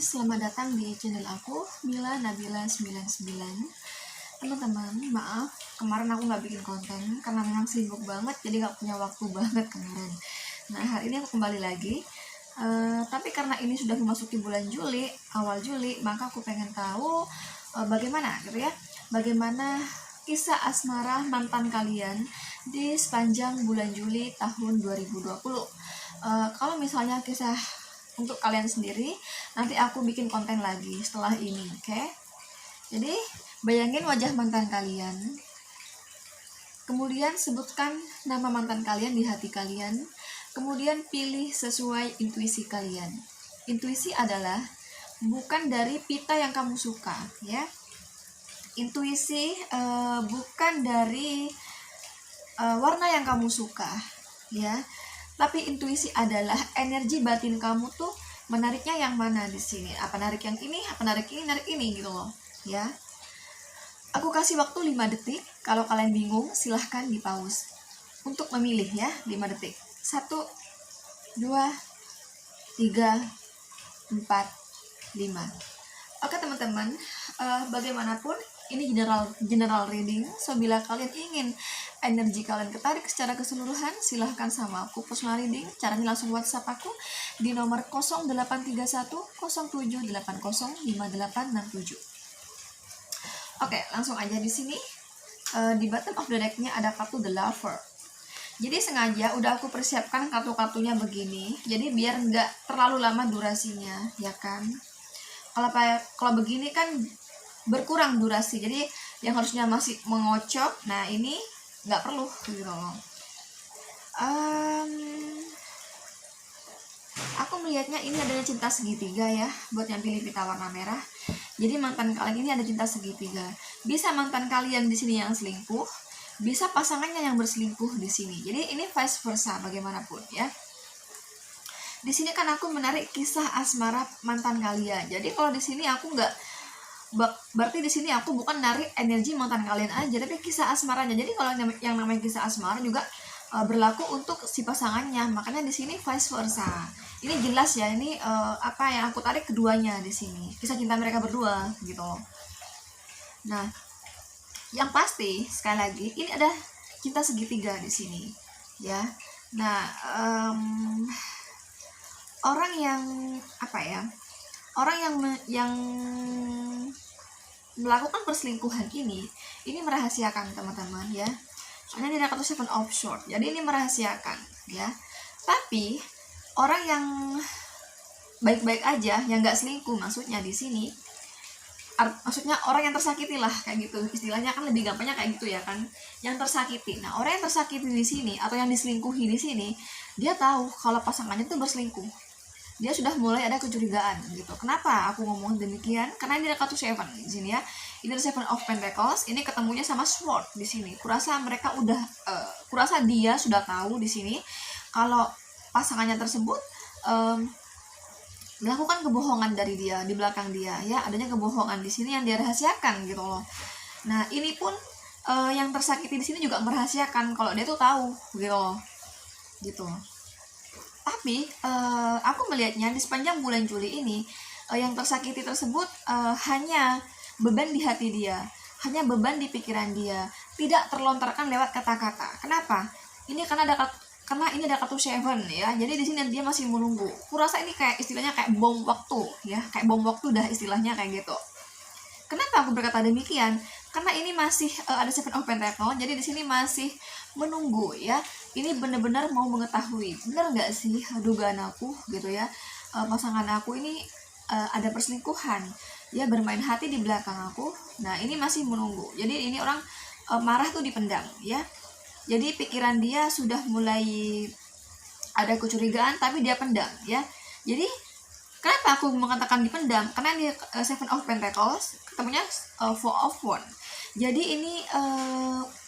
selamat datang di channel aku, Mila Nabila 99. Teman-teman, maaf kemarin aku nggak bikin konten karena memang sibuk banget, jadi nggak punya waktu banget kemarin. Nah, hari ini aku kembali lagi. Tapi karena ini sudah memasuki bulan Juli, awal Juli, maka aku pengen tahu bagaimana kisah asmara mantan kalian di sepanjang bulan Juli tahun 2020. Kalau misalnya kisah untuk kalian sendiri, nanti aku bikin konten lagi setelah ini, oke? Jadi bayangin wajah mantan kalian, kemudian sebutkan nama mantan kalian di hati kalian, kemudian pilih sesuai intuisi kalian. Intuisi adalah bukan dari pita yang kamu suka, ya. Intuisi bukan dari warna yang kamu suka, ya. Tapi intuisi adalah energi batin kamu tuh menariknya yang mana di sini. Apa narik yang ini, apa narik ini gitu loh, ya. Aku kasih waktu 5 detik. Kalau kalian bingung, silahkan di pause untuk memilih, ya. 5 detik. 1, 2, 3, 4, 5. Oke teman-teman, bagaimanapun ini general reading. So bila kalian ingin energi kalian ketarik secara keseluruhan, silahkan sama aku personal reading. Caranya langsung WhatsApp aku di nomor 0831 0780 5867. Oke, langsung aja di sini. Di bottom of the deck-nya ada kartu The Lover. Jadi sengaja udah aku persiapkan kartu-kartunya begini. Jadi biar nggak terlalu lama durasinya, ya kan? Kalau begini kan berkurang durasi, jadi yang harusnya masih mengocok, nah ini nggak perlu gitu loh. Aku melihatnya ini adanya cinta segitiga, ya, buat yang pilih pita warna merah. Jadi mantan kalian ini ada cinta segitiga. Bisa mantan kalian di sini yang selingkuh, bisa pasangannya yang berselingkuh di sini. Jadi ini vice versa bagaimanapun, ya. Di sini kan aku menarik kisah asmara mantan kalian. Jadi kalau di sini aku nggak, berarti di sini aku bukan narik energi mantan kalian aja, tapi kisah asmaranya. Jadi kalau yang namanya kisah asmara juga berlaku untuk si pasangannya. Makanya di sini vice versa. Ini jelas ya, ini apa yang aku tarik keduanya di sini. Kisah cinta mereka berdua gitu. Nah, yang pasti sekali lagi ini ada cinta segitiga di sini, ya. Nah, orang yang melakukan perselingkuhan ini merahasiakan teman-teman, ya. Soalnya ini ada kartu Seven of Swords, jadi ini merahasiakan, ya. Tapi orang yang baik-baik aja, yang nggak selingkuh, maksudnya di sini, maksudnya orang yang tersakiti lah, kayak gitu istilahnya, kan lebih gampangnya kayak gitu, ya kan, yang tersakiti. Nah, orang yang tersakiti di sini atau yang diselingkuhi di sini, dia tahu kalau pasangannya itu berselingkuh. Dia sudah mulai ada kecurigaan gitu. Kenapa aku ngomong demikian? Karena ini ada kartu Seven di sini, ya. Ini ada Seven of Pentacles. Ini ketemunya sama Sword di sini. Kurasa dia sudah tahu di sini kalau pasangannya tersebut melakukan kebohongan dari dia di belakang dia, ya. Adanya kebohongan di sini yang dia rahasiakan gitu loh. Nah, ini pun yang tersakiti di sini juga merahasiakan kalau dia tuh tahu gitu loh. Gitu. Tapi aku melihatnya di sepanjang bulan Juli ini yang tersakiti tersebut hanya beban di hati dia, hanya beban di pikiran dia, tidak terlontarkan lewat kata-kata. Kenapa? Ini karena ini ada kartu Seven, ya. Jadi di sini dia masih menunggu. Kurasa ini kayak istilahnya kayak bom waktu, ya, kayak bom waktu dah istilahnya kayak gitu. Kenapa aku berkata demikian? Karena ini masih ada Seven of Pentacles, jadi di sini masih menunggu, ya. Ini benar-benar mau mengetahui, benar nggak sih dugaan aku gitu, ya, pasangan aku ini ada perselingkuhan, ya, bermain hati di belakang aku. Nah, ini masih menunggu. Jadi ini orang marah tuh dipendam, ya. Jadi pikiran dia sudah mulai ada kecurigaan, tapi dia pendam, ya. Jadi kenapa aku mengatakan dipendam? Karena ini Seven of Pentacles, ketemunya Four of Wands. Jadi ini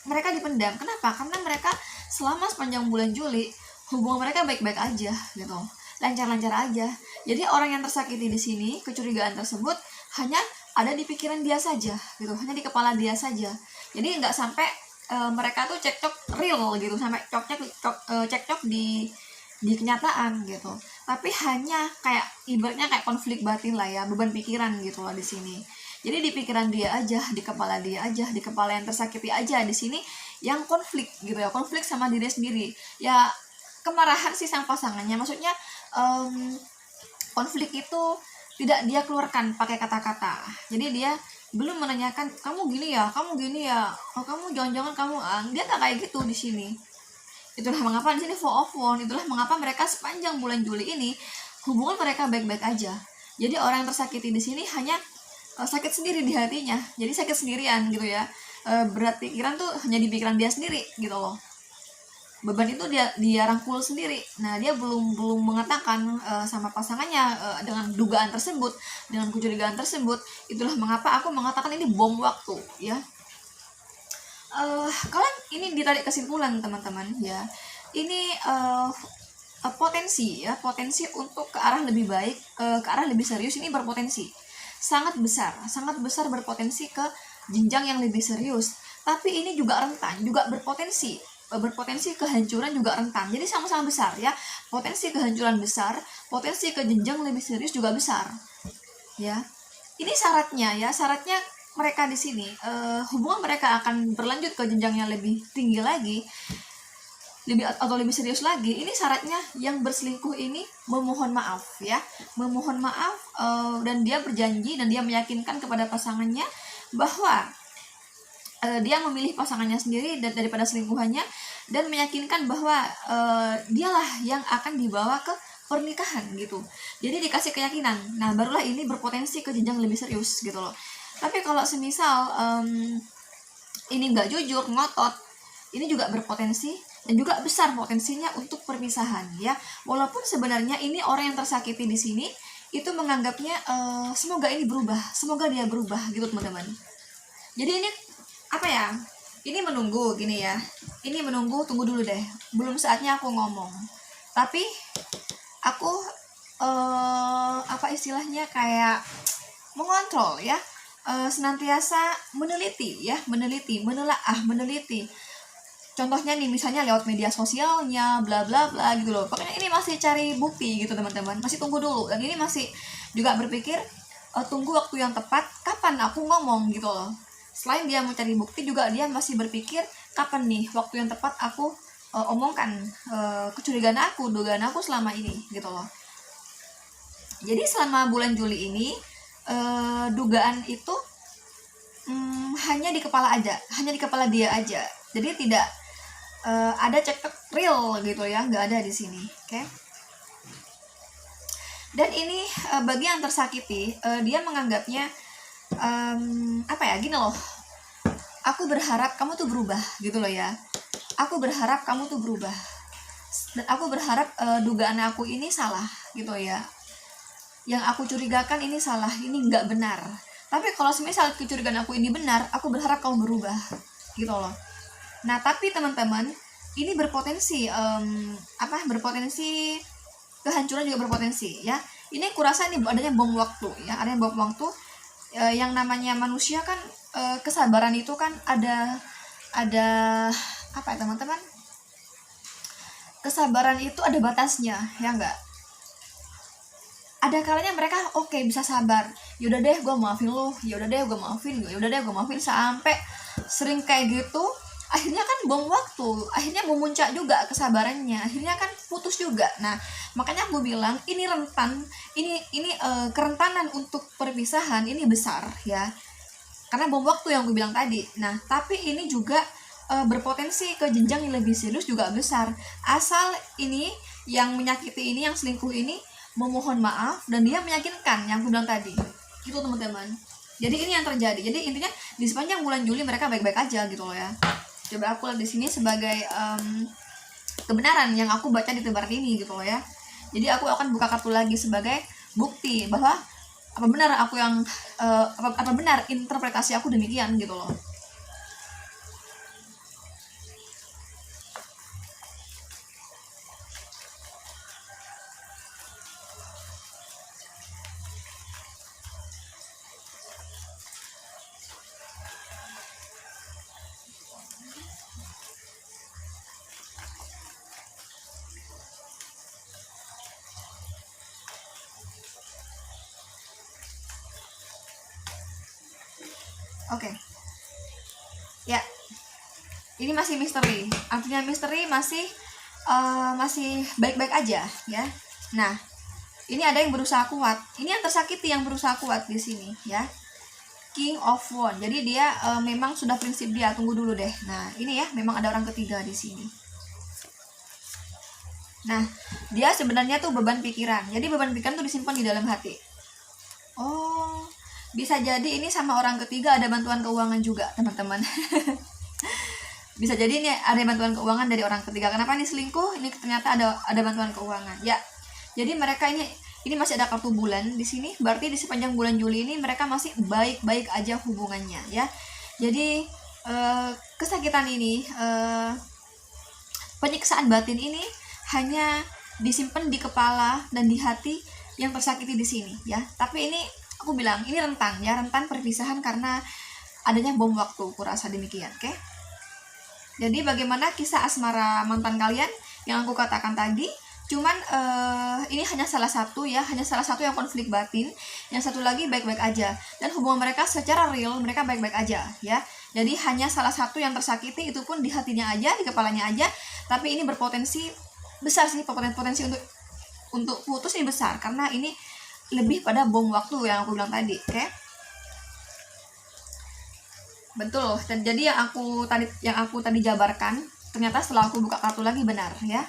mereka dipendam. Kenapa? Karena mereka selama sepanjang bulan Juli hubungan mereka baik-baik aja gitu, lancar-lancar aja. Jadi orang yang tersakiti di sini, kecurigaan tersebut hanya ada di pikiran dia saja gitu, hanya di kepala dia saja. Jadi nggak sampai mereka tuh cekcok real gitu, sampai cekcok di kenyataan gitu. tapi hanya kayak ibaratnya kayak konflik batin lah ya, beban pikiran gitu loh di sini. Jadi di pikiran dia aja, di kepala dia aja, di kepala yang tersakiti aja di sini yang konflik gitu ya, konflik sama diri sendiri. Ya kemarahan sih sang pasangannya, maksudnya konflik itu tidak dia keluarkan pakai kata-kata. Jadi dia belum menanyakan kamu gini ya, oh kamu jangan-jangan kamu dia nggak kayak gitu di sini. Itulah mengapa di sini 4 of Wands, itulah mengapa mereka sepanjang bulan Juli ini hubungan mereka baik-baik aja. Jadi orang yang tersakiti di sini hanya sakit sendiri di hatinya, jadi sakit sendirian gitu ya. Berat pikiran tuh hanya di pikiran dia sendiri gitu loh, beban itu dia rangkul sendiri. Nah dia belum mengatakan sama pasangannya dengan dugaan tersebut, dengan kecurigaan tersebut. Itulah mengapa aku mengatakan ini bom waktu ya. Kalian ini ditarik kesimpulan teman-teman ya, ini potensi untuk ke arah lebih baik, ke arah lebih serius ini berpotensi sangat besar berpotensi ke jenjang yang lebih serius. Tapi ini juga rentan, juga berpotensi kehancuran juga rentan. Jadi sama-sama besar ya, potensi kehancuran besar, potensi ke jenjang lebih serius juga besar ya. Ini syaratnya mereka di sini hubungan mereka akan berlanjut ke jenjang yang lebih tinggi lagi, lebih serius lagi. Ini syaratnya yang berselingkuh ini memohon maaf ya, dan dia berjanji dan dia meyakinkan kepada pasangannya bahwa dia memilih pasangannya sendiri daripada selingkuhannya, dan meyakinkan bahwa dialah yang akan dibawa ke pernikahan gitu. Jadi dikasih keyakinan. Nah barulah ini berpotensi ke jenjang lebih serius gitu loh. Tapi kalau semisal ini nggak jujur, ngotot, ini juga berpotensi dan juga besar potensinya untuk perpisahan ya. Walaupun sebenarnya ini orang yang tersakiti di sini itu menganggapnya semoga ini berubah, semoga dia berubah gitu teman-teman. Jadi ini apa ya? Ini menunggu gini ya. Ini menunggu, tunggu dulu deh. Belum saatnya aku ngomong. Tapi aku apa istilahnya kayak mengontrol ya. Senantiasa meneliti, meneliti. Contohnya nih misalnya lewat media sosialnya bla bla bla gitu loh. Pokoknya ini masih cari bukti gitu teman-teman, masih tunggu dulu. Dan ini masih juga berpikir tunggu waktu yang tepat kapan aku ngomong gitu loh. Selain dia mencari bukti juga dia masih berpikir kapan nih waktu yang tepat aku omongkan kecurigaan aku, dugaan aku selama ini gitu loh. Jadi selama bulan Juli ini dugaan itu hanya di kepala dia aja. Jadi tidak ada cekcok real gitu ya, nggak ada di sini, oke? Dan ini bagi yang tersakiti, dia menganggapnya gini loh, aku berharap kamu tuh berubah gitu loh ya, aku berharap kamu tuh berubah, dan aku berharap dugaan aku ini salah gitu ya, yang aku curigakan ini salah, ini nggak benar. Tapi kalau semisal kecurigaan aku ini benar, aku berharap kamu berubah gitu loh. Nah tapi teman-teman, ini berpotensi berpotensi kehancuran juga berpotensi ya. Ini kurasa ini adanya bom waktu ya, adanya bom waktu. Yang namanya manusia kan kesabaran itu kan ada apa ya teman-teman, kesabaran itu ada batasnya ya enggak. Ada kalanya mereka bisa sabar, yaudah deh gue maafin lo, yaudah deh gue maafin sampai sering kayak gitu. Akhirnya kan bom waktu, akhirnya memuncak juga kesabarannya, akhirnya kan putus juga. Nah makanya aku bilang ini rentan, ini kerentanan untuk perpisahan ini besar ya, karena bom waktu yang gue bilang tadi. Nah tapi ini juga berpotensi ke jenjang yang lebih serius juga besar, asal ini yang menyakiti ini, yang selingkuh ini memohon maaf dan dia meyakinkan yang aku bilang tadi gitu teman-teman. Jadi ini yang terjadi. Jadi intinya di sepanjang bulan Juli mereka baik-baik aja gitu loh ya. Coba aku lihat di sini sebagai kebenaran yang aku baca di tebar ini gitu loh ya. Jadi aku akan buka kartu lagi sebagai bukti bahwa apa benar aku yang apa benar interpretasi aku demikian gitu loh. Oke. Ya, ini masih misteri. Artinya misteri masih baik-baik aja ya. Nah, ini ada yang berusaha kuat. Ini yang tersakiti yang berusaha kuat di sini ya. King of Wands. Jadi dia memang sudah prinsip dia. Tunggu dulu deh. Nah, ini ya, memang ada orang ketiga di sini. Nah, dia sebenarnya tuh beban pikiran. Jadi beban pikiran tuh disimpan di dalam hati. Oh, bisa jadi ini sama orang ketiga ada bantuan keuangan juga, teman-teman. Bisa jadi ini ada bantuan keuangan dari orang ketiga. Kenapa ini selingkuh? Ini ternyata ada bantuan keuangan. Ya. Jadi mereka ini masih ada kartu bulan di sini. Berarti di sepanjang bulan Juli ini mereka masih baik-baik aja hubungannya ya. Jadi kesakitan ini, penyiksaan batin ini hanya disimpan di kepala dan di hati yang tersakiti di sini ya. Tapi ini aku bilang ini rentan ya, rentan perpisahan karena adanya bom waktu, kurasa demikian. Oke. Jadi bagaimana kisah asmara mantan kalian yang aku katakan tadi? Cuman ini hanya salah satu ya, hanya salah satu yang konflik batin, yang satu lagi baik-baik aja. Dan hubungan mereka secara real mereka baik-baik aja ya. Jadi hanya salah satu yang tersakiti, itu pun di hatinya aja, di kepalanya aja. Tapi ini berpotensi besar sih, potensi untuk putus ini besar karena ini lebih pada bom waktu yang aku bilang tadi. Oke. Betul. Dan jadi yang aku tadi jabarkan ternyata setelah aku buka kartu lagi benar ya.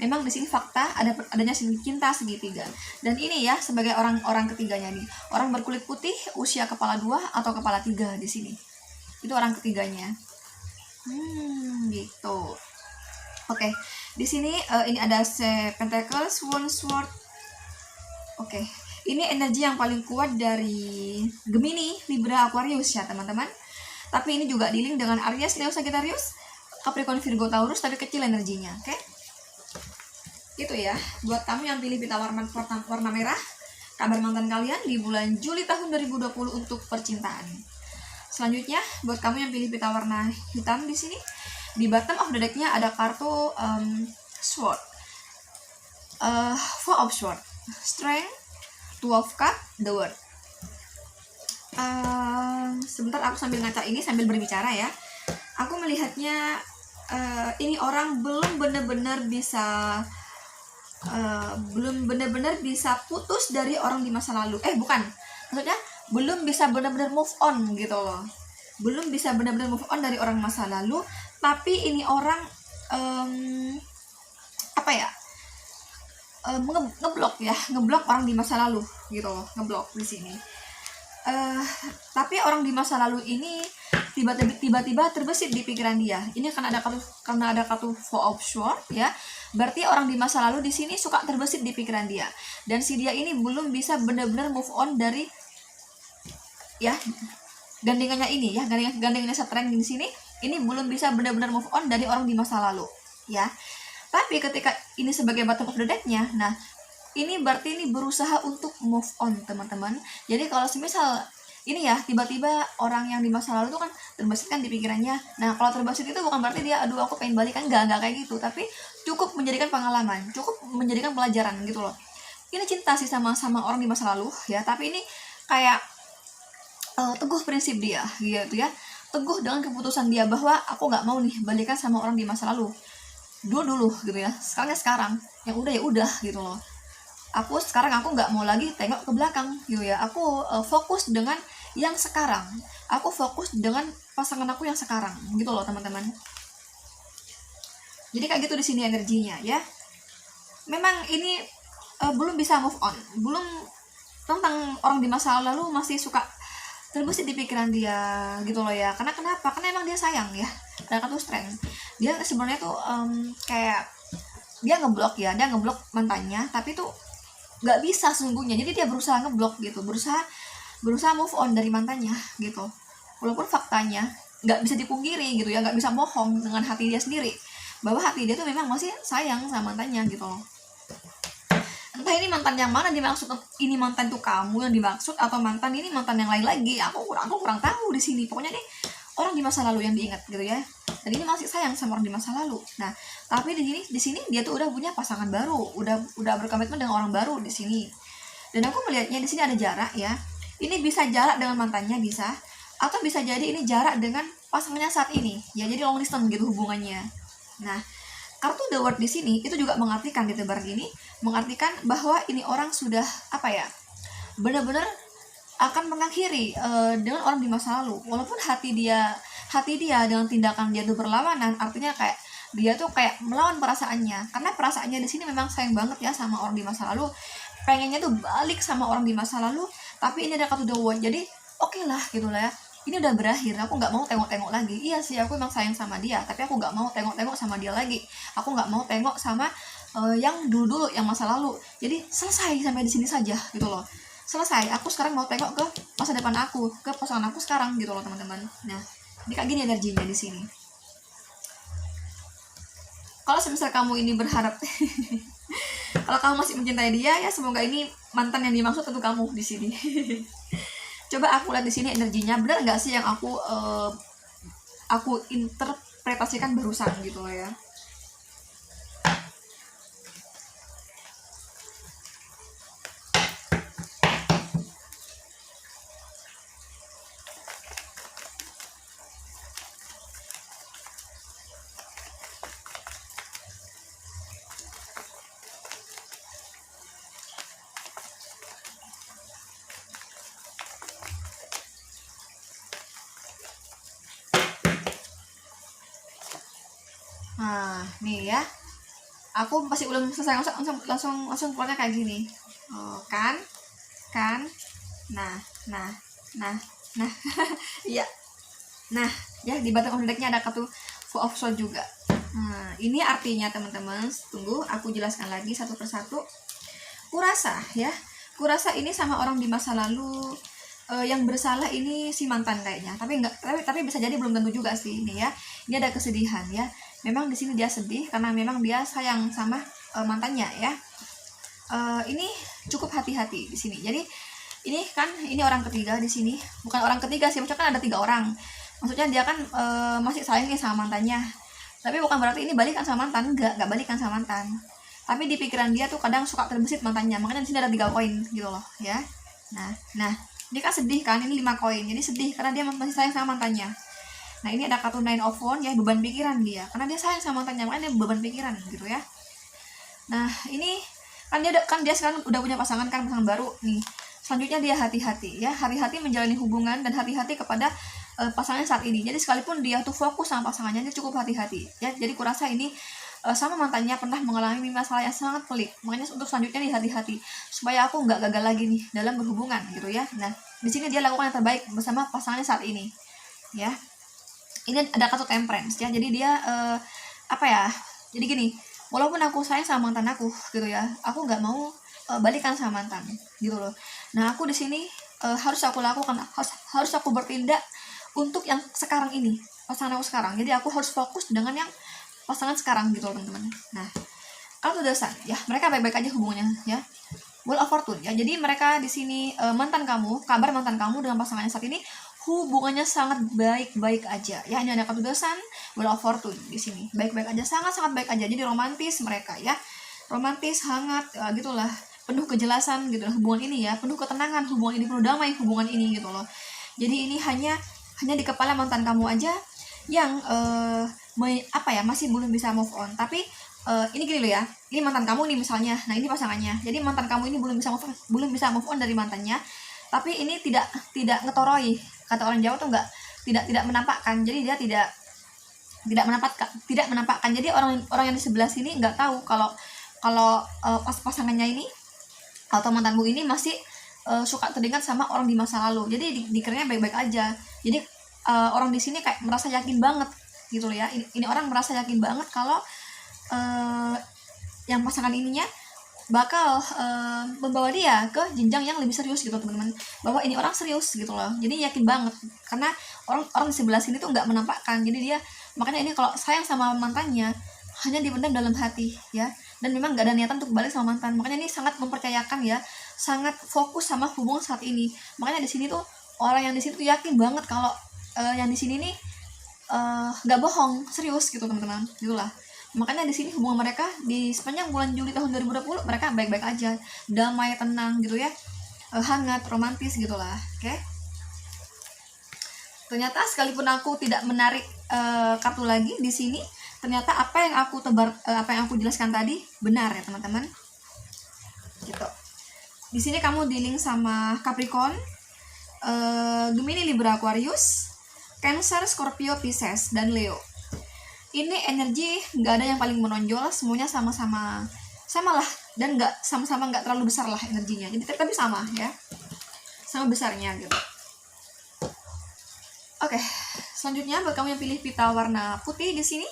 Memang di sini fakta adanya cinta segitiga. Dan ini ya sebagai orang ketiganya nih. Orang berkulit putih, usia kepala 2 atau kepala 3 di sini. Itu orang ketiganya. Gitu. Oke. Di sini ini ada Pentacles, One Sword. Oke. Ini energi yang paling kuat dari Gemini, Libra, Aquarius ya, teman-teman. Tapi ini juga di-link dengan Aries, Leo, Sagittarius, Capricorn, Virgo, Taurus, tapi kecil energinya, oke? Itu ya, buat kamu yang pilih pita warna merah, kabar mantan kalian di bulan Juli tahun 2020 untuk percintaan. Selanjutnya, buat kamu yang pilih pita warna hitam di sini, di bottom of the deck-nya ada kartu Sword, Four of Sword, Strength, Two of Cup, The World. Sebentar aku sambil ngaca ini sambil berbicara ya. Aku melihatnya ini orang belum benar-benar bisa putus dari orang di masa lalu. Maksudnya belum bisa benar-benar move on gitu loh. Belum bisa benar-benar move on dari orang masa lalu, tapi ini orang ngeblok orang di masa lalu gitu loh, ngeblok di sini. Tapi orang di masa lalu ini tiba-tiba terbesit di pikiran dia. Ini karena ada kartu Four of Swords ya. Berarti orang di masa lalu di sini suka terbesit di pikiran dia. Dan si dia ini belum bisa benar-benar move on dari ya gandengannya ini ya, gandengannya Strength di sini. Ini belum bisa benar-benar move on dari orang di masa lalu ya. Tapi ketika ini sebagai bottom of the deck-nya, nah ini berarti ini berusaha untuk move on, teman-teman. Jadi kalau semisal ini ya tiba-tiba orang yang di masa lalu tuh kan terbesit kan di pikirannya. Nah kalau terbesit itu bukan berarti dia aduh aku pengen balikan, enggak kayak gitu. Tapi cukup menjadikan pengalaman, cukup menjadikan pelajaran gitu loh. Ini cinta sih sama orang di masa lalu ya. Tapi ini kayak teguh prinsip dia gitu ya. Teguh dengan keputusan dia bahwa aku nggak mau nih balikan sama orang di masa lalu. Dulu gitu ya. Sekarang yang udah ya udah gitu loh. Aku nggak mau lagi tengok ke belakang gitu ya. Aku fokus dengan yang sekarang. Aku fokus dengan pasangan aku yang sekarang gitu loh, teman-teman. Jadi kayak gitu di sini energinya ya. Memang ini belum bisa move on. Belum tentang orang di masa lalu masih suka terbesit di pikiran dia gitu loh ya. Karena kenapa? Karena emang dia sayang ya. Ada kartu Strength. Dia sebenarnya tuh kayak dia ngeblok mantannya, tapi tuh nggak bisa sesungguhnya. Jadi dia berusaha ngeblok gitu, berusaha move on dari mantannya gitu. Walaupun faktanya nggak bisa dipungkiri gitu ya, nggak bisa bohong dengan hati dia sendiri bahwa hati dia tuh memang masih sayang sama mantannya gitu loh. Entah ini mantan yang mana dimaksud, ini mantan tuh kamu yang dimaksud atau mantan yang lain lagi. Aku kurang tahu di sini. Pokoknya nih orang di masa lalu yang diingat gitu ya. Dan ini masih sayang sama orang di masa lalu. Nah, tapi di sini dia tuh udah punya pasangan baru, udah berkomitmen dengan orang baru di sini. Dan aku melihatnya di sini ada jarak ya. Ini bisa jarak dengan mantannya bisa, atau bisa jadi ini jarak dengan pasangannya saat ini ya, jadi long distance gitu hubungannya. Nah, kartu The World di sini itu juga mengartikan di tebar gini, mengartikan bahwa ini orang sudah apa ya, benar-benar akan mengakhiri dengan orang di masa lalu, walaupun hati dia dengan tindakan dia itu berlawanan, artinya kayak dia tuh kayak melawan perasaannya, karena perasaannya di sini memang sayang banget ya sama orang di masa lalu, pengennya tuh balik sama orang di masa lalu, tapi ini ada kartu The World, jadi oke lah gitu lah ya, ini udah berakhir, aku nggak mau tengok-tengok lagi. Iya sih, aku emang sayang sama dia, tapi aku nggak mau tengok-tengok sama dia lagi, aku nggak mau tengok sama yang dulu-dulu, yang masa lalu. Jadi selesai sampai di sini saja gitu loh, selesai. Aku sekarang mau tengok ke masa depan aku, ke pasangan aku sekarang gitu loh teman-teman. Nah, ini kayak gini energinya di sini. Kalau semisal kamu ini berharap kalau kamu masih mencintai dia ya, semoga ini mantan yang dimaksud tentu kamu di sini. Coba aku lihat di sini energinya, benar nggak sih yang aku interpretasikan barusan gitu loh ya. Nah, nih ya. Aku masih belum selesai, langsung keluarnya kayak gini. Oh, kan? Nah. Iya. Nah, ya di bottom of the deck-nya ada kartu Four of Swords juga. Nah, ini artinya teman-teman, tunggu aku jelaskan lagi satu persatu. Kurasa ini sama orang di masa lalu, yang bersalah ini si mantan kayaknya, tapi bisa jadi belum tentu juga sih ini ya. Ini ada kesedihan ya. Memang di sini dia sedih karena memang dia sayang sama mantannya ya. Ini cukup hati-hati di sini. Jadi ini orang ketiga di sini, bukan orang ketiga sih, maksudnya kan ada 3 orang. Maksudnya dia kan masih sayang nih sama mantannya. Tapi bukan berarti ini balikan sama mantan, enggak balikan sama mantan. Tapi di pikiran dia tuh kadang suka terbesit mantannya. Makanya di sini ada 3 koin gitu loh ya. Nah, dia kan sedih kan, ini 5 koin. Jadi sedih karena dia masih sayang sama mantannya. Nah, ini ada kartu Nine of Wands ya, beban pikiran dia. Karena dia sayang sama mantannya, makanya dia beban pikiran gitu ya. Nah, ini kan dia sekarang udah punya pasangan baru nih. Selanjutnya dia hati-hati ya, hati-hati menjalani hubungan dan hati-hati kepada pasangannya saat ini. Jadi sekalipun dia tuh fokus sama pasangannya, dia cukup hati-hati ya. Jadi kurasa ini sama mantannya pernah mengalami masalah yang sangat pelik. Makanya untuk selanjutnya dia hati-hati supaya aku nggak gagal lagi nih dalam berhubungan gitu ya. Nah, di sini dia lakukan yang terbaik bersama pasangannya saat ini ya. Ini ada kartu Temperance ya, jadi dia jadi gini, walaupun aku sayang sama mantan aku gitu ya, aku nggak mau balikan sama mantan gitu loh. Nah, aku di sini harus aku lakukan, harus aku bertindak untuk yang sekarang ini, pasangan aku sekarang. Jadi aku harus fokus dengan yang pasangan sekarang gitu loh teman-teman. Nah, kartu The Sun ya, mereka baik-baik aja hubungannya ya. Wheel of Fortune ya, jadi mereka di sini kabar mantan kamu dengan pasangannya saat ini hubungannya sangat baik-baik aja ya. Ini ada kartu The Sun, Wheel of Fortune di sini, baik-baik aja, sangat-sangat baik aja. Jadi romantis mereka ya, romantis, hangat gitulah, penuh kejelasan gitu hubungan ini ya, penuh ketenangan hubungan ini, penuh damai hubungan ini gitu loh. Jadi ini hanya di kepala mantan kamu aja yang masih belum bisa move on. Tapi ini gini loh ya, ini mantan kamu nih misalnya, nah ini pasangannya. Jadi mantan kamu ini belum bisa move on dari mantannya, tapi ini tidak ngetoroi, kata orang Jawa tuh tidak menampakkan. Jadi dia tidak menampakkan. Jadi orang yang di sebelah sini nggak tahu kalau pasangannya ini atau mantanmu ini masih suka teringat sama orang di masa lalu. Jadi dikiranya baik-baik aja. Jadi orang di sini kayak merasa yakin banget gitu loh ya. Ini orang merasa yakin banget kalau yang pasangan ininya bakal membawa dia ke jenjang yang lebih serius gitu teman-teman, bahwa ini orang serius gitu loh. Jadi yakin banget karena orang di sebelah sini tuh nggak menampakkan. Jadi dia makanya ini kalau sayang sama mantannya hanya dipendam dalam hati ya, dan memang nggak ada niatan untuk balik sama mantan. Makanya ini sangat mempercayakan ya, sangat fokus sama hubungan saat ini. Makanya di sini tuh orang yang di sini tuh yakin banget kalau yang di sini nih nggak bohong, serius gitu teman-teman gitulah. Makanya di sini hubungan mereka di sepanjang bulan Juli tahun 2020 mereka baik-baik aja, damai, tenang gitu ya, hangat, romantis gitulah. Oke. Ternyata sekalipun aku tidak menarik kartu lagi di sini, ternyata apa yang aku jelaskan tadi benar ya teman-teman. Gitu. Di sini kamu dealing sama Capricorn, Gemini, Libra, Aquarius, Cancer, Scorpio, Pisces, dan Leo. Ini energi nggak ada yang paling menonjol, semuanya sama-sama lah, dan sama-sama nggak terlalu besar lah energinya. Jadi tapi sama ya, sama besarnya gitu. Oke, selanjutnya buat kamu yang pilih pita warna putih di sini,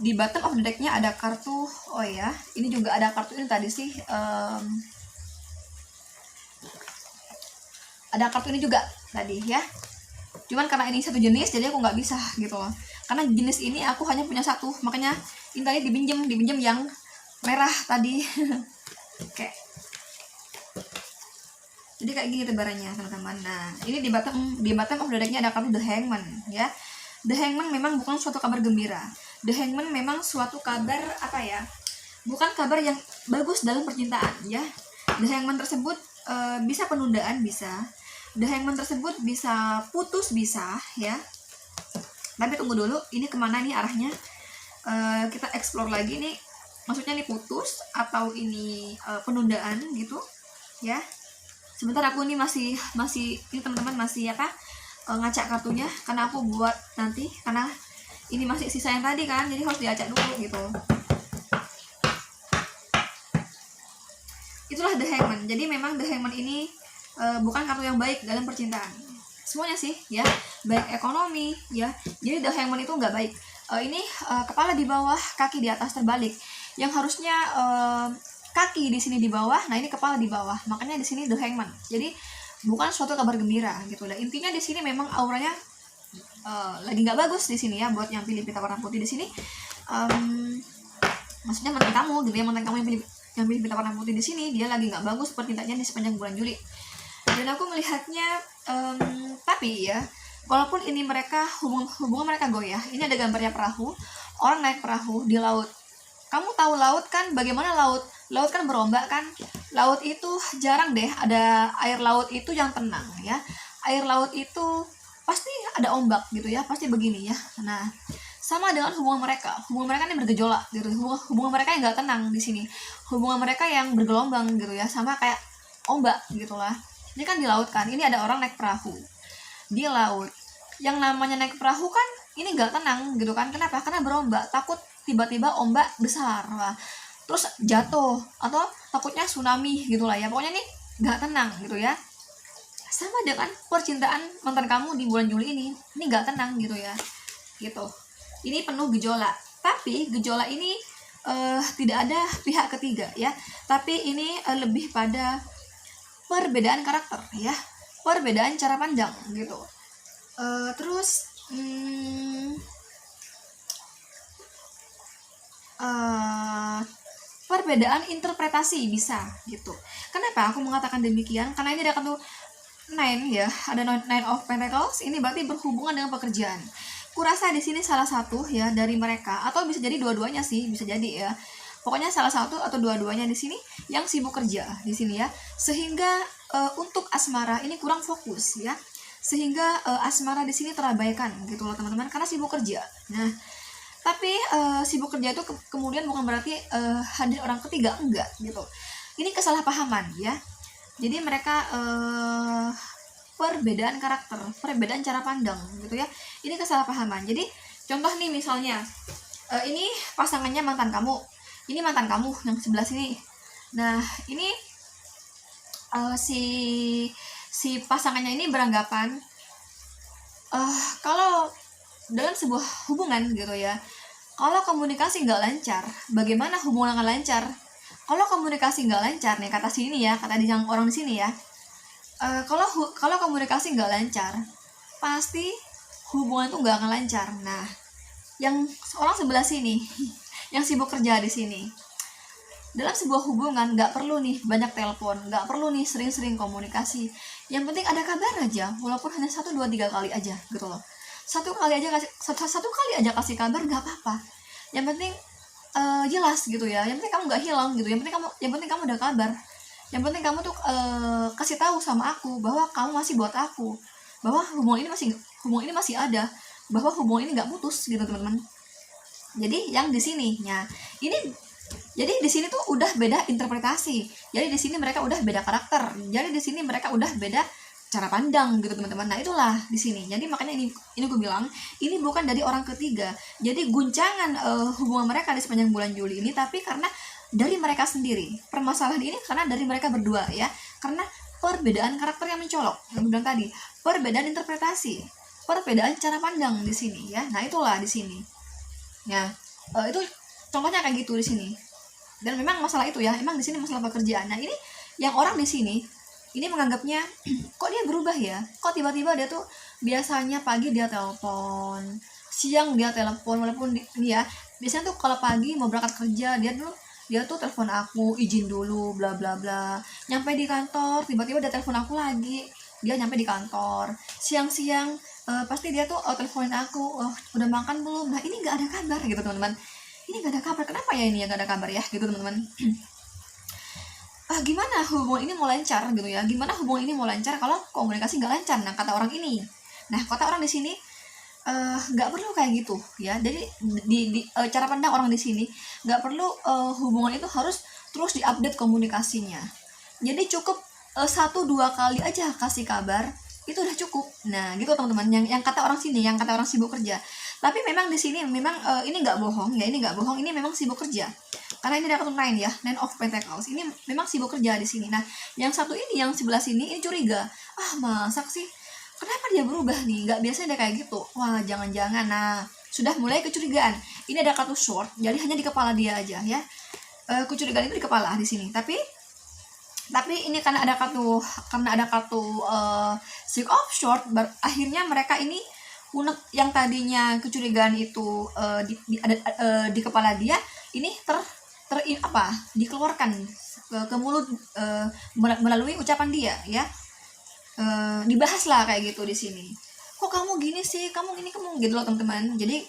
di bottom of the deck-nya ada kartu, oh ya, ini juga ada kartu ini tadi sih, ada kartu ini juga tadi ya. Cuman karena ini satu jenis, jadi aku nggak bisa gitu loh. Karena jenis ini aku hanya punya satu, makanya ini tadi dibinjem yang merah tadi. Oke. Jadi kayak gini tebarannya teman-teman. Nah, ini di bottom of the deck-nya ada kartu The Hangman ya. The Hangman memang bukan suatu kabar gembira. The Hangman memang suatu kabar apa ya? Bukan kabar yang bagus dalam percintaan ya. The Hangman tersebut bisa penundaan, bisa. The Hangman tersebut bisa putus, bisa ya. Tapi tunggu dulu, ini kemana nih arahnya? Kita explore lagi nih. Maksudnya nih putus atau ini penundaan gitu ya. Sebentar aku ini masih ini teman-teman masih apa? Ngacak kartunya karena aku buat nanti, karena ini masih sisa yang tadi kan, jadi harus diacak dulu gitu. Itulah The Hangman. Jadi memang The Hangman ini bukan kartu yang baik dalam percintaan. Semuanya sih ya, baik ekonomi ya. Jadi The Hangman itu nggak baik. Ini kepala di bawah, kaki di atas terbalik. Yang harusnya kaki di sini di bawah, nah ini kepala di bawah. Makanya di sini The Hangman. Jadi bukan suatu kabar gembira gitu lah. Intinya di sini memang auranya lagi nggak bagus di sini ya, buat yang pilih pita warna putih di sini. Maksudnya mantan kamu gitu ya, mantan kamu yang pilih pita warna putih di sini, dia lagi nggak bagus percintaannya di sepanjang bulan Juli. Dan aku melihatnya tapi ya, walaupun ini mereka hubungan mereka goyah, ini ada gambarnya perahu, orang naik perahu di laut. Kamu tahu laut kan, bagaimana laut kan berombak kan. Laut itu jarang deh ada air laut itu yang tenang ya. Air laut itu pasti ada ombak gitu ya, pasti begini ya. Nah, sama dengan hubungan mereka ini bergejolak gitu. Hubungan mereka yang nggak tenang di sini, hubungan mereka yang bergelombang gitu ya, sama kayak ombak gitulah. Ini kan di laut kan, ini ada orang naik perahu di laut. Yang namanya naik perahu kan ini nggak tenang gitu kan. Kenapa? Karena berombak, takut tiba-tiba ombak besar lah, terus jatuh, atau takutnya tsunami gitulah ya. Pokoknya nih nggak tenang gitu ya. Sama dengan percintaan mantan kamu di bulan Juli ini nggak tenang gitu ya. Gitu. Ini penuh gejolak. Tapi gejolak ini tidak ada pihak ketiga ya. Tapi ini lebih pada perbedaan karakter ya, perbedaan cara pandang gitu. Terus perbedaan interpretasi bisa gitu. Kenapa aku mengatakan demikian? Karena ini ada kartu 9 ya, ada 9 of Pentacles. Ini berarti berhubungan dengan pekerjaan. Kurasa di sini salah satu ya dari mereka, atau bisa jadi dua-duanya sih, bisa jadi ya. Pokoknya salah satu atau dua-duanya di sini yang sibuk kerja di sini ya. Sehingga untuk asmara ini kurang fokus ya. Sehingga asmara di sini terabaikan gitu loh teman-teman, karena sibuk kerja. Nah, tapi sibuk kerja itu kemudian bukan berarti hadir orang ketiga, enggak gitu. Ini kesalahpahaman ya. Jadi mereka perbedaan karakter, perbedaan cara pandang gitu ya. Ini kesalahpahaman. Jadi contoh nih misalnya ini pasangannya mantan kamu, ini mantan kamu yang sebelah sini. Nah ini si pasangannya ini beranggapan kalau dalam sebuah hubungan gitu ya, kalau komunikasi nggak lancar, bagaimana hubungan akan lancar? Kalau komunikasi nggak lancar nih, kata sini ya, kata yang orang di sini ya, kalau komunikasi nggak lancar, pasti hubungan itu nggak akan lancar. Nah, yang orang sebelah sini, yang sibuk kerja di sini, dalam sebuah hubungan nggak perlu nih banyak telepon, nggak perlu nih sering-sering komunikasi. Yang penting ada kabar aja, walaupun hanya 1, 2, 3 kali aja gitu loh. Satu kali aja kasih kabar nggak apa-apa. Yang penting jelas gitu ya. Yang penting kamu nggak hilang gitu. Yang penting kamu ada kabar. Yang penting kamu tuh kasih tahu sama aku bahwa kamu masih buat aku. bahwa hubungan ini masih ada, bahwa hubungan ini nggak putus gitu teman-teman. Jadi yang di sini, ya ini, jadi di sini tuh udah beda interpretasi. Jadi di sini mereka udah beda karakter. Jadi di sini mereka udah beda cara pandang gitu teman-teman. Nah itulah di sini. Jadi makanya ini gue bilang ini bukan dari orang ketiga. Jadi guncangan hubungan mereka di sepanjang bulan Juli ini, tapi karena dari mereka sendiri. Permasalahan ini karena dari mereka berdua ya. Karena perbedaan karakter yang mencolok. Yang gue bilang tadi, perbedaan interpretasi, perbedaan cara pandang di sini ya. Nah itulah di sini. Ya, itu contohnya kayak gitu di sini. Dan memang masalah itu ya, emang di sini masalah pekerjaan. Nah ini yang orang di sini ini menganggapnya kok dia berubah ya, kok tiba-tiba dia tuh biasanya pagi dia telepon, siang dia telepon, walaupun ini ya biasanya tuh kalau pagi mau berangkat kerja dia tuh telepon aku, izin dulu bla bla bla, nyampe di kantor tiba-tiba dia telepon aku lagi, dia nyampe di kantor siang-siang pasti dia tuh teleponin aku, udah makan belum. Nah ini nggak ada kabar gitu teman-teman, ini nggak ada kabar. Kenapa ya ini ya nggak ada kabar ya gitu teman-teman. Gimana hubungan ini mau lancar gitu ya, gimana hubungan ini mau lancar kalau komunikasi nggak lancar. Nah kata orang ini, nah kata orang di sini nggak perlu kayak gitu ya. Jadi di cara pandang orang di sini nggak perlu hubungan itu harus terus diupdate komunikasinya. Jadi cukup 1-2 kali aja kasih kabar itu udah cukup. Nah gitu teman-teman, yang kata orang sini, yang kata orang sibuk kerja. Tapi memang di sini memang ini nggak bohong ya, ini nggak bohong, ini memang sibuk kerja. Karena ini ada kartu 9 ya, 9 of Pentacles. Ini memang sibuk kerja di sini. Nah, yang satu ini, yang sebelah sini, ini curiga. Masak sih? Kenapa dia berubah nih? Nggak biasanya dia kayak gitu. Wah, jangan-jangan. Nah, sudah mulai kecurigaan. Ini ada kartu sword, jadi hanya di kepala dia aja ya. Kecurigaan itu di kepala di sini. Tapi ini karena ada kartu Six of Swords, akhirnya mereka ini unek, yang tadinya kecurigaan itu di kepala dia ini dikeluarkan ke mulut melalui ucapan dia ya. Dibahas lah kayak gitu di sini. Kok kamu gini sih, kamu gitu loh teman-teman. Jadi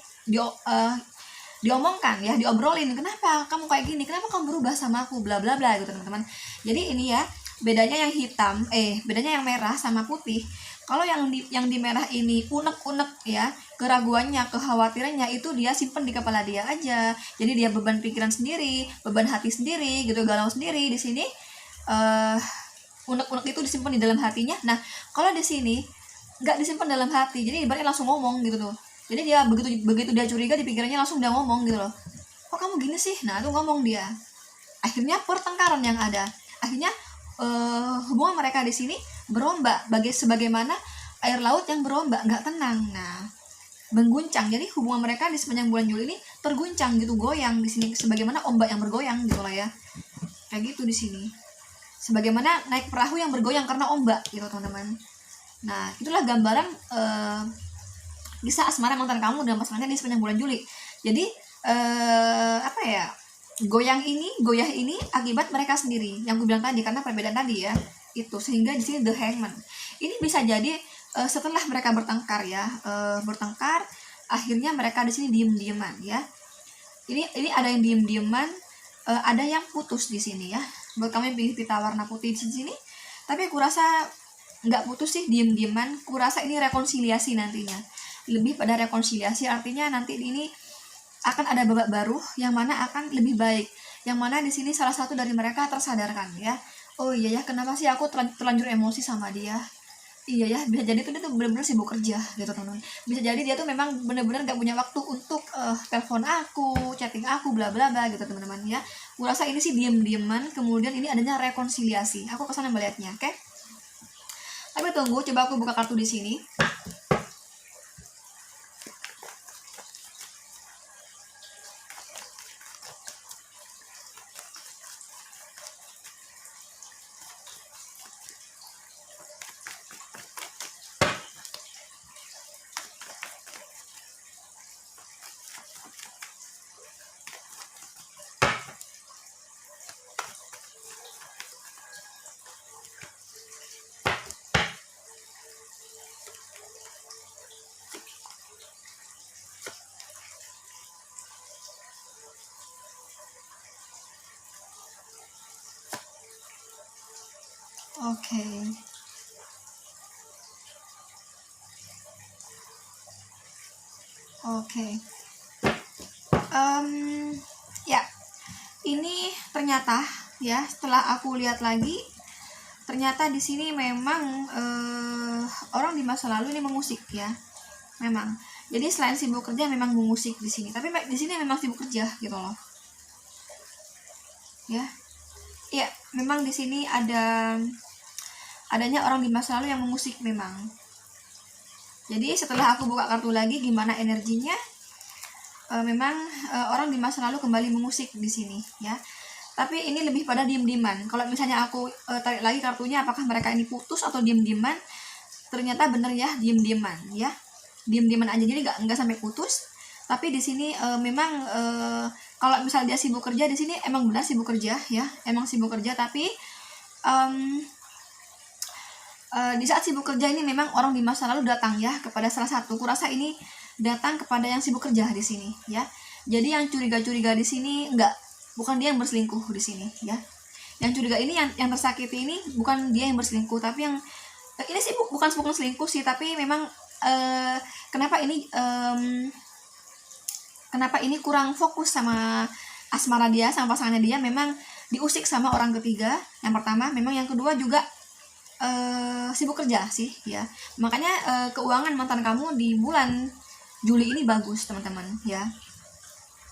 diomongkan ya, diobrolin, kenapa kamu kayak gini, kenapa kamu berubah sama aku, bla bla bla gitu teman-teman. Jadi ini ya bedanya bedanya yang merah sama putih. Kalau yang di merah ini unek-unek ya, keraguannya, kekhawatirannya itu dia simpen di kepala dia aja. Jadi dia beban pikiran sendiri, beban hati sendiri gitu, galau sendiri di sini. Unek-unek itu disimpan di dalam hatinya. Nah kalau di sini nggak disimpan dalam hati, jadi ibaratnya langsung ngomong gitu tuh. Jadi dia begitu dia curiga di pikirannya langsung dia ngomong gitu loh. Kok kamu gini sih? Nah itu ngomong dia. Akhirnya pertengkaran yang ada. Akhirnya hubungan mereka di sini berombak sebagaimana air laut yang berombak, nggak tenang. Nah mengguncang. Jadi hubungan mereka di sepanjang bulan Juli ini terguncang gitu, goyang di sini sebagaimana ombak yang bergoyang gitu lah ya. Kayak gitu di sini. Sebagaimana naik perahu yang bergoyang karena ombak gitu teman-teman. Nah itulah gambaran kisah asmara mantan kamu dan pasangannya di sepanjang bulan Juli. Jadi goyah ini akibat mereka sendiri yang gue bilang tadi, karena perbedaan tadi ya itu, sehingga di sini the hangman ini bisa jadi setelah mereka bertengkar ya, akhirnya mereka di sini diem-dieman ya. Ini ada yang diem-dieman, ada yang putus di sini ya. Buat kamu yang pilih pita warna putih di sini, tapi aku rasa nggak putus sih, diem-dieman. Kurasa ini rekonsiliasi nantinya, lebih pada rekonsiliasi, artinya nanti ini akan ada babak baru yang mana akan lebih baik, yang mana di sini salah satu dari mereka tersadarkan ya, oh iya ya, kenapa sih aku terlanjur emosi sama dia. Iya ya, bisa jadi tuh dia tuh benar-benar sibuk kerja gitu teman-teman. Bisa jadi dia tuh memang benar-benar gak punya waktu untuk telepon aku, chatting aku, bla bla bla gitu teman-teman ya. Gue rasa ini sih diem-dieman, kemudian ini adanya rekonsiliasi. Aku kesana melihatnya, oke? Tapi tunggu, coba aku buka kartu di sini. Oke. Oke. Ya, ini ternyata ya setelah aku lihat lagi, ternyata di sini memang orang di masa lalu ini mengusik ya, memang. Jadi selain sibuk kerja memang mengusik di sini, tapi di sini memang sibuk kerja gitu loh. Ya, ya memang di sini adanya orang di masa lalu yang mengusik memang. Jadi setelah aku buka kartu lagi, gimana energinya? Memang orang di masa lalu kembali mengusik di sini ya. Tapi ini lebih pada diem-dieman. Kalau misalnya aku tarik lagi kartunya, apakah mereka ini putus atau diem-dieman? Ternyata bener ya, diem-dieman ya. Diem-dieman aja, jadi nggak sampai putus. Tapi di sini memang kalau misalnya dia sibuk kerja, di sini emang benar sibuk kerja ya, emang sibuk kerja. Tapi di saat sibuk kerja ini memang orang di masa lalu datang ya kepada salah satu. Kurasa ini datang kepada yang sibuk kerja di sini ya. Jadi yang curiga-curiga di sini bukan dia yang berselingkuh di sini ya. Yang curiga ini yang tersakiti ini bukan dia yang berselingkuh, tapi yang ini sih bukan selingkuh sih, tapi memang kenapa ini kurang fokus sama asmara dia, sama pasangannya dia, memang diusik sama orang ketiga. Yang pertama, memang yang kedua juga sibuk kerja sih ya. Makanya keuangan mantan kamu di bulan Juli ini bagus teman-teman ya,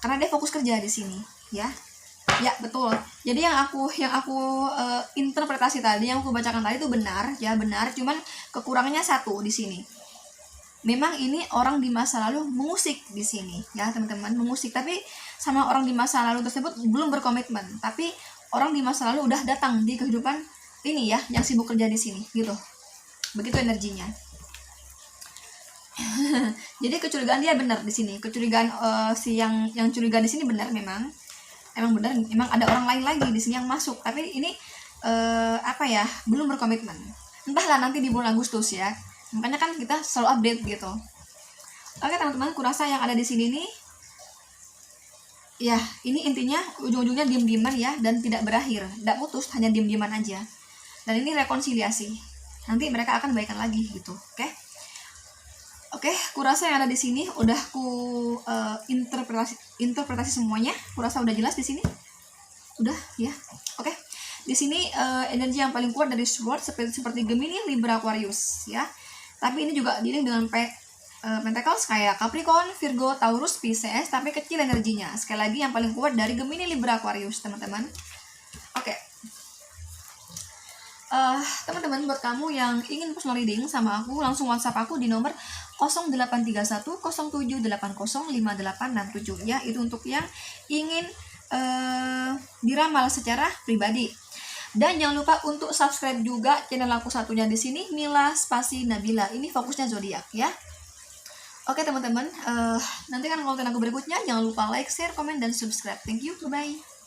karena dia fokus kerja di sini ya. Ya betul. Jadi yang aku interpretasi tadi, yang aku bacakan tadi itu benar ya, benar. Cuman kekurangannya satu di sini. Memang ini orang di masa lalu mengusik di sini ya teman-teman, mengusik. Tapi sama orang di masa lalu tersebut belum berkomitmen. Tapi orang di masa lalu udah datang di kehidupan ini ya, yang sibuk kerja di sini gitu. Begitu energinya. Jadi kecurigaan dia benar di sini. Kecurigaan si yang curiga di sini benar, memang benar, memang ada orang lain lagi di sini yang masuk. Tapi ini belum berkomitmen. Entahlah nanti di bulan Agustus ya. Makanya kan kita selalu update gitu. Oke teman-teman, kurasa yang ada di sini nih ya, ini intinya ujung-ujungnya diem-dieman ya, dan tidak berakhir, tidak putus, hanya diem-dieman aja. Dan ini rekonsiliasi. Nanti mereka akan baikan lagi gitu. Oke, kurasa yang ada di sini udah interpretasi semuanya. Kurasa udah jelas di sini. Udah ya. Oke. Di sini energi yang paling kuat dari Sword seperti Gemini, Libra, Aquarius ya. Tapi ini juga dealing dengan Pentacles kayak Capricorn, Virgo, Taurus, Pisces, tapi kecil energinya. Sekali lagi yang paling kuat dari Gemini, Libra, Aquarius, teman-teman. Oke. Teman-teman, buat kamu yang ingin personal reading sama aku, langsung WhatsApp aku di nomor 0831 0780 5867 ya. Itu untuk yang ingin diramal secara pribadi. Dan jangan lupa untuk subscribe juga channel aku satunya di sini, Mila Spasi Nabila. Ini fokusnya zodiak ya. Oke teman-teman, nantikan konten aku berikutnya. Jangan lupa like, share, komen, dan subscribe. Thank you, bye-bye.